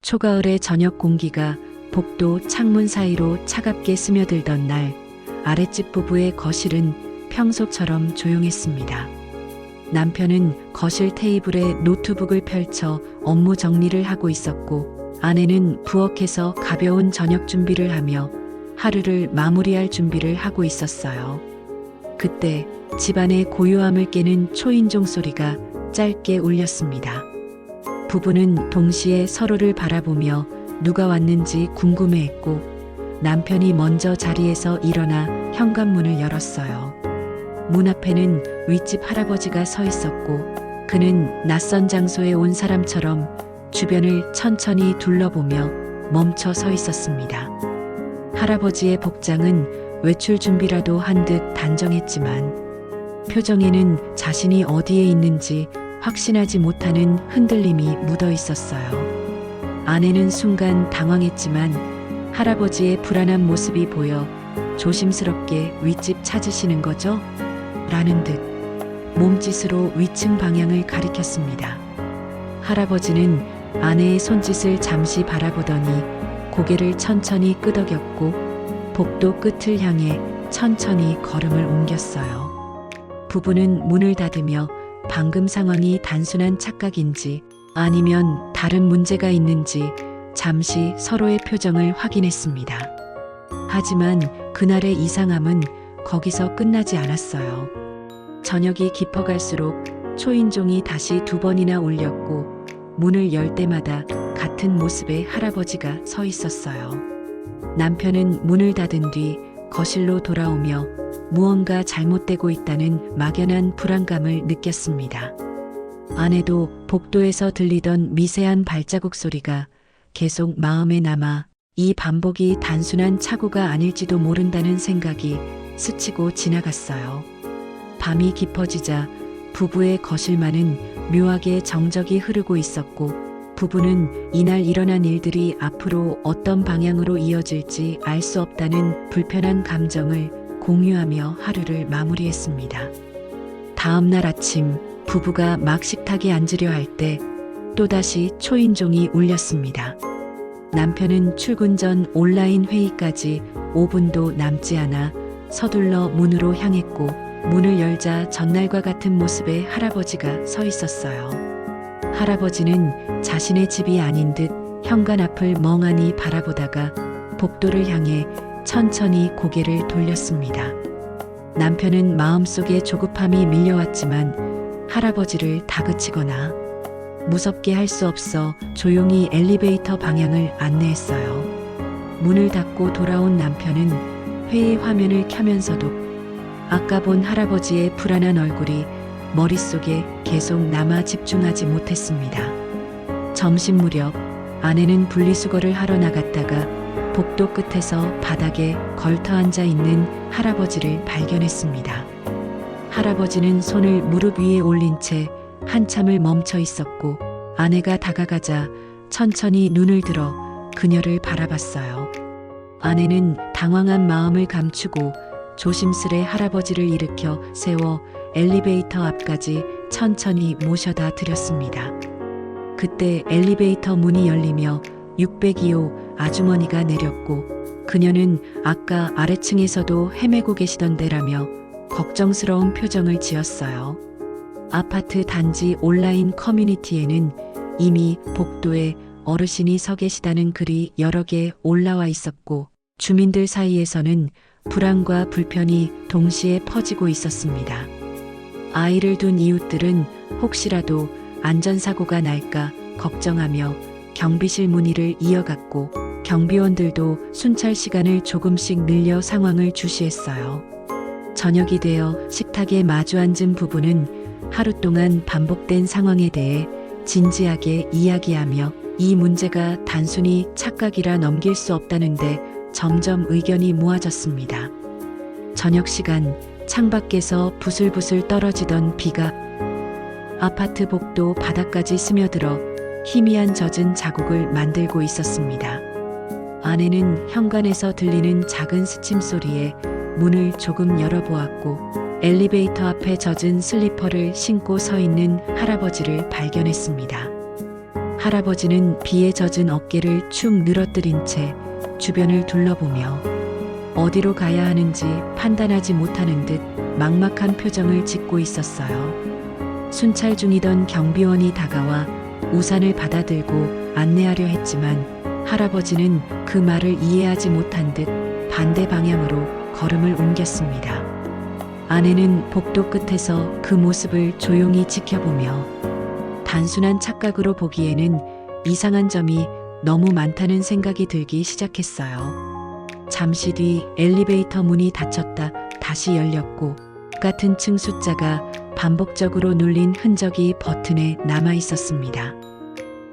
초가을의 저녁 공기가 복도 창문 사이로 차갑게 스며들던 날, 아랫집 부부의 거실은 평소처럼 조용했습니다. 남편은 거실 테이블에 노트북을 펼쳐 업무 정리를 하고 있었고, 아내는 부엌에서 가벼운 저녁 준비를 하며 하루를 마무리할 준비를 하고 있었어요. 그때 집안의 고요함을 깨는 초인종 소리가 짧게 울렸습니다. 부부는 동시에 서로를 바라보며 누가 왔는지 궁금해했고, 남편이 먼저 자리에서 일어나 현관문을 열었어요. 문 앞에는 윗집 할아버지가 서 있었고, 그는 낯선 장소에 온 사람처럼 주변을 천천히 둘러보며 멈춰 서 있었습니다. 할아버지의 복장은 외출 준비라도 한 듯 단정했지만, 표정에는 자신이 어디에 있는지 확신하지 못하는 흔들림이 묻어 있었어요. 아내는 순간 당황했지만 할아버지의 불안한 모습이 보여 조심스럽게 윗집 찾으시는 거죠? 라는 듯 몸짓으로 위층 방향을 가리켰습니다. 할아버지는 아내의 손짓을 잠시 바라보더니 고개를 천천히 끄덕였고 복도 끝을 향해 천천히 걸음을 옮겼어요. 부부는 문을 닫으며 방금 상황이 단순한 착각인지 아니면 다른 문제가 있는지 잠시 서로의 표정을 확인했습니다. 하지만 그날의 이상함은 거기서 끝나지 않았어요. 저녁이 깊어갈수록 초인종이 다시 2번이나 울렸고, 문을 열 때마다 같은 모습의 할아버지가 서 있었어요. 남편은 문을 닫은 뒤 거실로 돌아오며 무언가 잘못되고 있다는 막연한 불안감을 느꼈습니다. 아내도 복도에서 들리던 미세한 발자국 소리가 계속 마음에 남아 이 반복이 단순한 착오가 아닐지도 모른다는 생각이 스치고 지나갔어요. 밤이 깊어지자 부부의 거실만은 묘하게 정적이 흐르고 있었고, 부부는 이날 일어난 일들이 앞으로 어떤 방향으로 이어질지 알 수 없다는 불편한 감정을 공유하며 하루를 마무리했습니다. 다음 날 아침 부부가 막 식탁에 앉으려 할 때 또다시 초인종이 울렸습니다. 남편은 출근 전 온라인 회의까지 5분도 남지 않아 서둘러 문으로 향했고, 문을 열자 전날과 같은 모습의 할아버지가 서 있었어요. 할아버지는 자신의 집이 아닌 듯 현관 앞을 멍하니 바라보다가 복도를 향해 천천히 고개를 돌렸습니다. 남편은 마음속에 조급함이 밀려왔지만 할아버지를 다그치거나 무섭게 할 수 없어 조용히 엘리베이터 방향을 안내했어요. 문을 닫고 돌아온 남편은 회의 화면을 켜면서도 아까 본 할아버지의 불안한 얼굴이 머릿속에 계속 남아 집중하지 못했습니다. 점심 무렵 아내는 분리수거를 하러 나갔다가 복도 끝에서 바닥에 걸터 앉아 있는 할아버지를 발견했습니다. 할아버지는 손을 무릎 위에 올린 채 한참을 멈춰 있었고, 아내가 다가가자 천천히 눈을 들어 그녀를 바라봤어요. 아내는 당황한 마음을 감추고 조심스레 할아버지를 일으켜 세워 엘리베이터 앞까지 천천히 모셔다 드렸습니다. 그때 엘리베이터 문이 열리며 602호 아주머니가 내렸고, 그녀는 아까 아래층에서도 헤매고 계시던데라며 걱정스러운 표정을 지었어요. 아파트 단지 온라인 커뮤니티에는 이미 복도에 어르신이 서 계시다는 글이 여러 개 올라와 있었고, 주민들 사이에서는 불안과 불편이 동시에 퍼지고 있었습니다. 아이를 둔 이웃들은 혹시라도 안전사고가 날까 걱정하며 경비실 문의를 이어갔고, 경비원들도 순찰 시간을 조금씩 늘려 상황을 주시했어요. 저녁이 되어 식탁에 마주 앉은 부부는 하루 동안 반복된 상황에 대해 진지하게 이야기하며 이 문제가 단순히 착각이라 넘길 수 없다는데 점점 의견이 모아졌습니다. 저녁 시간 창밖에서 부슬부슬 떨어지던 비가 아파트 복도 바닥까지 스며들어 희미한 젖은 자국을 만들고 있었습니다. 아내는 현관에서 들리는 작은 스침 소리에 문을 조금 열어보았고, 엘리베이터 앞에 젖은 슬리퍼를 신고 서 있는 할아버지를 발견했습니다. 할아버지는 비에 젖은 어깨를 축 늘어뜨린 채 주변을 둘러보며 어디로 가야 하는지 판단하지 못하는 듯 막막한 표정을 짓고 있었어요. 순찰 중이던 경비원이 다가와 우산을 받아들고 안내하려 했지만 할아버지는 그 말을 이해하지 못한 듯 반대 방향으로 걸음을 옮겼습니다. 아내는 복도 끝에서 그 모습을 조용히 지켜보며 단순한 착각으로 보기에는 이상한 점이 너무 많다는 생각이 들기 시작했어요. 잠시 뒤 엘리베이터 문이 닫혔다 다시 열렸고 같은 층 숫자가 반복적으로 눌린 흔적이 버튼에 남아 있었습니다.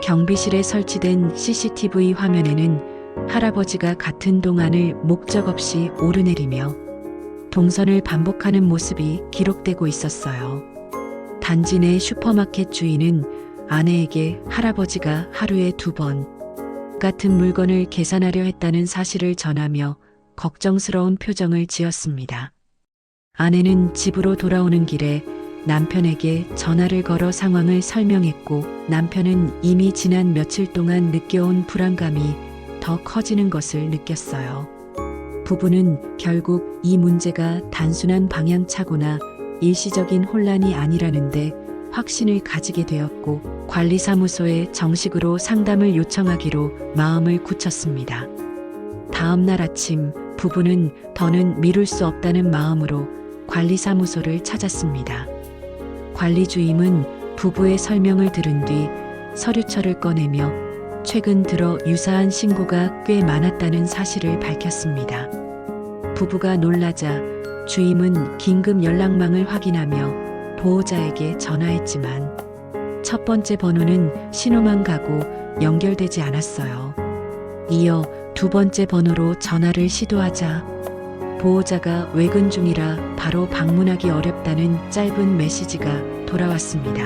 경비실에 설치된 CCTV 화면에는 할아버지가 같은 동안을 목적 없이 오르내리며 동선을 반복하는 모습이 기록되고 있었어요. 단지 내 슈퍼마켓 주인은 아내에게 할아버지가 하루에 2번 같은 물건을 계산하려 했다는 사실을 전하며 걱정스러운 표정을 지었습니다. 아내는 집으로 돌아오는 길에 남편에게 전화를 걸어 상황을 설명했고 남편은 이미 지난 며칠 동안 느껴온 불안감이 더 커지는 것을 느꼈어요. 부부는 결국 이 문제가 단순한 방향차고나 일시적인 혼란이 아니라는데 확신을 가지게 되었고 관리사무소에 정식으로 상담을 요청하기로 마음을 굳혔습니다. 다음 날 아침 부부는 더는 미룰 수 없다는 마음으로 관리사무소를 찾았습니다. 관리주임은 부부의 설명을 들은 뒤 서류철을 꺼내며 최근 들어 유사한 신고가 꽤 많았다는 사실을 밝혔습니다. 부부가 놀라자 주임은 긴급 연락망을 확인하며 보호자에게 전화했지만 첫 번째 번호는 신호만 가고 연결되지 않았어요. 이어 2번째 번호로 전화를 시도하자 보호자가 외근 중이라 바로 방문하기 어렵다는 짧은 메시지가 돌아왔습니다.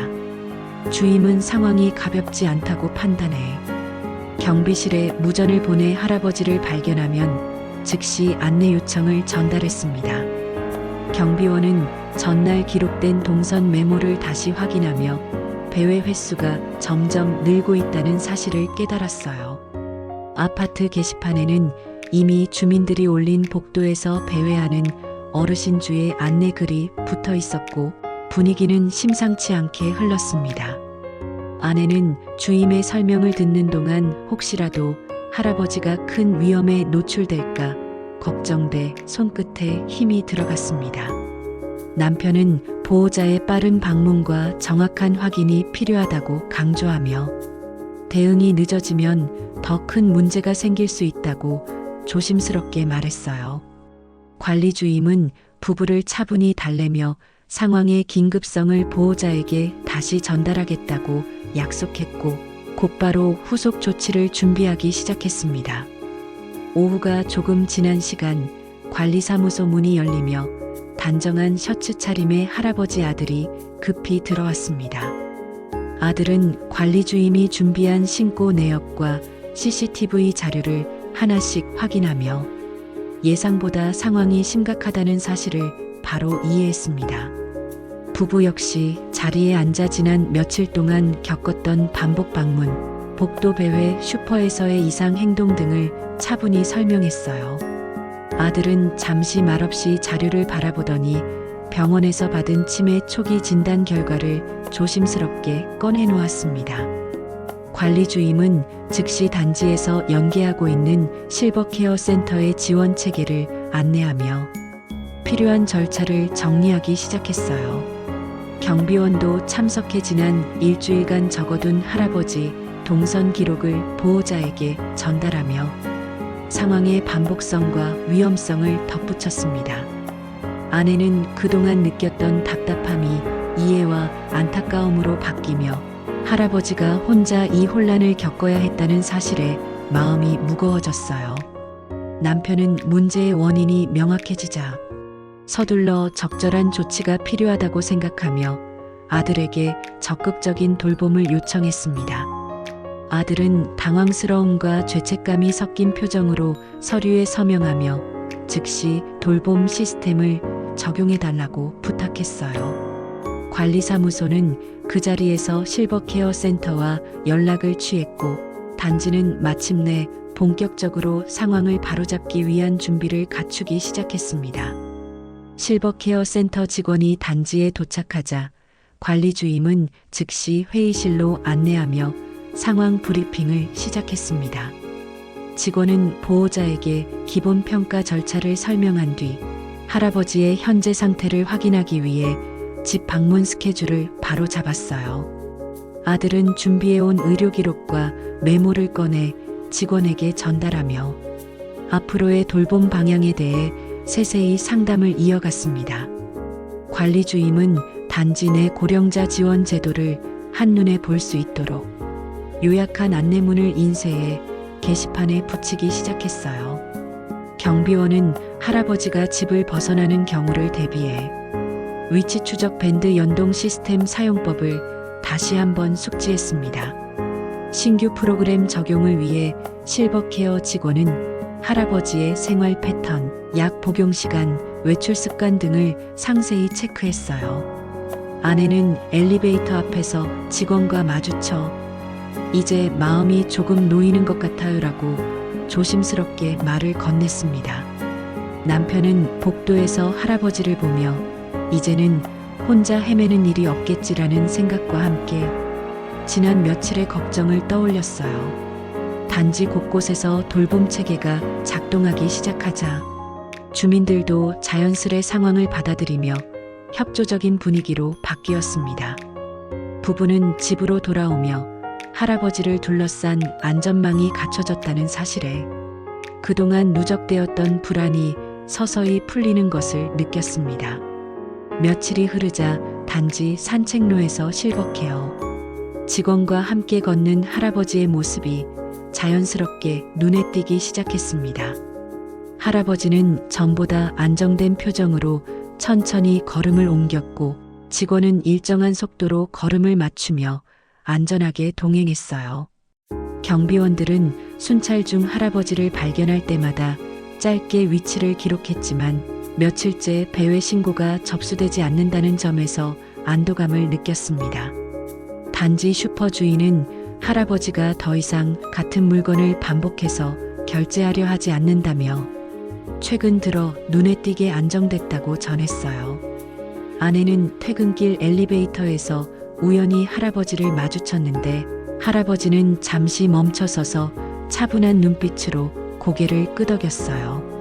주임은 상황이 가볍지 않다고 판단해 경비실에 무전을 보내 할아버지를 발견하면 즉시 안내 요청을 전달했습니다. 경비원은 전날 기록된 동선 메모를 다시 확인하며 배회 횟수가 점점 늘고 있다는 사실을 깨달았어요. 아파트 게시판에는 이미 주민들이 올린 복도에서 배회하는 어르신주의 안내글이 붙어 있었고 분위기는 심상치 않게 흘렀습니다. 아내는 주임의 설명을 듣는 동안 혹시라도 할아버지가 큰 위험에 노출될까 걱정돼 손끝에 힘이 들어갔습니다. 남편은 보호자의 빠른 방문과 정확한 확인이 필요하다고 강조하며 대응이 늦어지면 더 큰 문제가 생길 수 있다고 조심스럽게 말했어요. 관리주임은 부부를 차분히 달래며 상황의 긴급성을 보호자에게 다시 전달하겠다고 약속했고 곧바로 후속 조치를 준비하기 시작했습니다. 오후가 조금 지난 시간 관리사무소 문이 열리며 단정한 셔츠 차림의 할아버지 아들이 급히 들어왔습니다. 아들은 관리주임이 준비한 신고 내역과 CCTV 자료를 하나씩 확인하며 예상보다 상황이 심각하다는 사실을 바로 이해했습니다. 부부 역시 자리에 앉아 지난 며칠 동안 겪었던 반복 방문, 복도 배회, 슈퍼에서의 이상 행동 등을 차분히 설명했어요. 아들은 잠시 말없이 자료를 바라보더니 병원에서 받은 치매 초기 진단 결과를 조심스럽게 꺼내놓았습니다. 관리주임은 즉시 단지에서 연계하고 있는 실버케어 센터의 지원 체계를 안내하며 필요한 절차를 정리하기 시작했어요. 경비원도 참석해 지난 일주일간 적어둔 할아버지 동선 기록을 보호자에게 전달하며 상황의 반복성과 위험성을 덧붙였습니다. 아내는 그동안 느꼈던 답답함이 이해와 안타까움으로 바뀌며 할아버지가 혼자 이 혼란을 겪어야 했다는 사실에 마음이 무거워졌어요. 남편은 문제의 원인이 명확해지자 서둘러 적절한 조치가 필요하다고 생각하며 아들에게 적극적인 돌봄을 요청했습니다. 아들은 당황스러움과 죄책감이 섞인 표정으로 서류에 서명하며 즉시 돌봄 시스템을 적용해달라고 부탁했어요. 관리사무소는 그 자리에서 실버케어 센터와 연락을 취했고 단지는 마침내 본격적으로 상황을 바로잡기 위한 준비를 갖추기 시작했습니다. 실버케어 센터 직원이 단지에 도착하자 관리 주임은 즉시 회의실로 안내하며 상황 브리핑을 시작했습니다. 직원은 보호자에게 기본 평가 절차를 설명한 뒤 할아버지의 현재 상태를 확인하기 위해 집 방문 스케줄을 바로 잡았어요. 아들은 준비해온 의료 기록과 메모를 꺼내 직원에게 전달하며 앞으로의 돌봄 방향에 대해 세세히 상담을 이어갔습니다. 관리 주임은 단지 내 고령자 지원 제도를 한눈에 볼 수 있도록 요약한 안내문을 인쇄해 게시판에 붙이기 시작했어요. 경비원은 할아버지가 집을 벗어나는 경우를 대비해 위치 추적 밴드 연동 시스템 사용법을 다시 한번 숙지했습니다. 신규 프로그램 적용을 위해 실버케어 직원은 할아버지의 생활 패턴, 약 복용 시간, 외출 습관 등을 상세히 체크했어요. 아내는 엘리베이터 앞에서 직원과 마주쳐 이제 마음이 조금 놓이는 것 같아요라고 조심스럽게 말을 건넸습니다. 남편은 복도에서 할아버지를 보며 이제는 혼자 헤매는 일이 없겠지라는 생각과 함께 지난 며칠의 걱정을 떠올렸어요. 단지 곳곳에서 돌봄 체계가 작동하기 시작하자 주민들도 자연스레 상황을 받아들이며 협조적인 분위기로 바뀌었습니다. 부부는 집으로 돌아오며 할아버지를 둘러싼 안전망이 갖춰졌다는 사실에 그동안 누적되었던 불안이 서서히 풀리는 것을 느꼈습니다. 며칠이 흐르자 단지 산책로에서 실버케어 직원과 함께 걷는 할아버지의 모습이 자연스럽게 눈에 띄기 시작했습니다. 할아버지는 전보다 안정된 표정으로 천천히 걸음을 옮겼고 직원은 일정한 속도로 걸음을 맞추며 안전하게 동행했어요. 경비원들은 순찰 중 할아버지를 발견할 때마다 짧게 위치를 기록했지만 며칠째 배회 신고가 접수되지 않는다는 점에서 안도감을 느꼈습니다. 단지 슈퍼 주인은 할아버지가 더 이상 같은 물건을 반복해서 결제하려 하지 않는다며 최근 들어 눈에 띄게 안정됐다고 전했어요. 아내는 퇴근길 엘리베이터에서 우연히 할아버지를 마주쳤는데 할아버지는 잠시 멈춰서서 차분한 눈빛으로 고개를 끄덕였어요.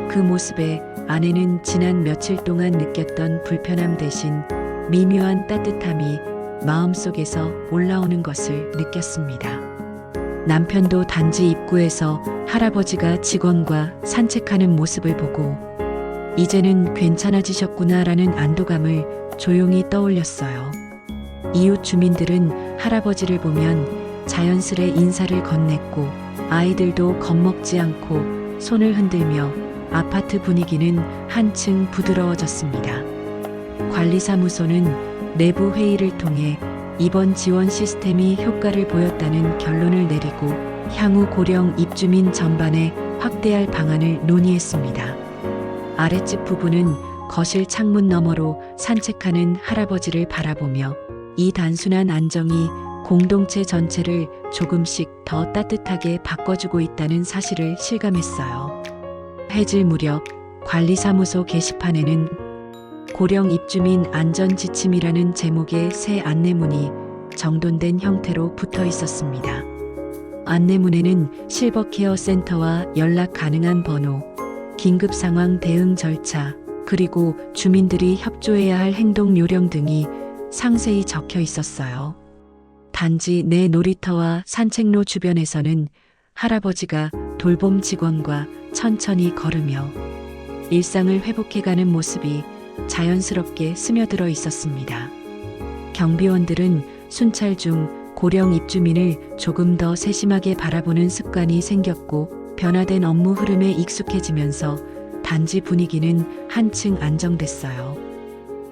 그 모습에 아내는 지난 며칠 동안 느꼈던 불편함 대신 미묘한 따뜻함이 마음속에서 올라오는 것을 느꼈습니다. 남편도 단지 입구에서 할아버지가 직원과 산책하는 모습을 보고 이제는 괜찮아지셨구나라는 안도감을 조용히 떠올렸어요. 이웃 주민들은 할아버지를 보면 자연스레 인사를 건넸고 아이들도 겁먹지 않고 손을 흔들며 아파트 분위기는 한층 부드러워졌습니다. 관리사무소는 내부 회의를 통해 이번 지원 시스템이 효과를 보였다는 결론을 내리고 향후 고령 입주민 전반에 확대할 방안을 논의했습니다. 아랫집 부부는 거실 창문 너머로 산책하는 할아버지를 바라보며 이 단순한 안정이 공동체 전체를 조금씩 더 따뜻하게 바꿔주고 있다는 사실을 실감했어요. 해질 무렵 관리사무소 게시판에는 고령 입주민 안전 지침이라는 제목의 새 안내문이 정돈된 형태로 붙어 있었습니다. 안내문에는 실버케어 센터와 연락 가능한 번호, 긴급 상황 대응 절차, 그리고 주민들이 협조해야 할 행동 요령 등이 상세히 적혀 있었어요. 단지 내 놀이터와 산책로 주변에서는 할아버지가 돌봄 직원과 천천히 걸으며 일상을 회복해가는 모습이 자연스럽게 스며들어 있었습니다. 경비원들은 순찰 중 고령 입주민을 조금 더 세심하게 바라보는 습관이 생겼고 변화된 업무 흐름에 익숙해지면서 단지 분위기는 한층 안정됐어요.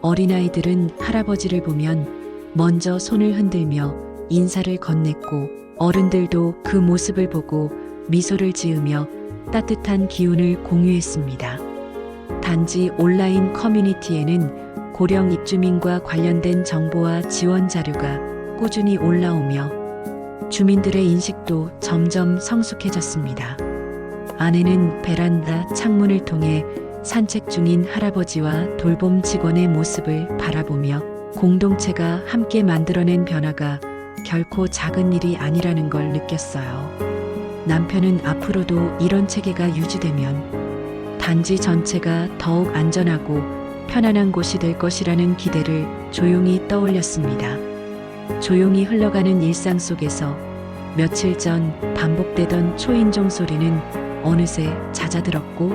어린아이들은 할아버지를 보면 먼저 손을 흔들며 인사를 건넸고 어른들도 그 모습을 보고 미소를 지으며 따뜻한 기운을 공유했습니다. 단지 온라인 커뮤니티에는 고령 입주민과 관련된 정보와 지원 자료가 꾸준히 올라오며 주민들의 인식도 점점 성숙해졌습니다. 아내는 베란다 창문을 통해 산책 중인 할아버지와 돌봄 직원의 모습을 바라보며 공동체가 함께 만들어낸 변화가 결코 작은 일이 아니라는 걸 느꼈어요. 남편은 앞으로도 이런 체계가 유지되면 단지 전체가 더욱 안전하고 편안한 곳이 될 것이라는 기대를 조용히 떠올렸습니다. 조용히 흘러가는 일상 속에서 며칠 전 반복되던 초인종 소리는 어느새 잦아들었고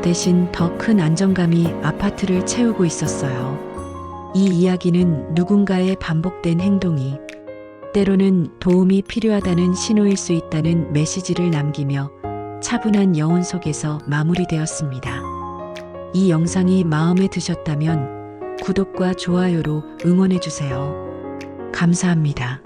대신 더 큰 안정감이 아파트를 채우고 있었어요. 이 이야기는 누군가의 반복된 행동이 때로는 도움이 필요하다는 신호일 수 있다는 메시지를 남기며 차분한 여운 속에서 마무리되었습니다. 이 영상이 마음에 드셨다면 구독과 좋아요로 응원해주세요. 감사합니다.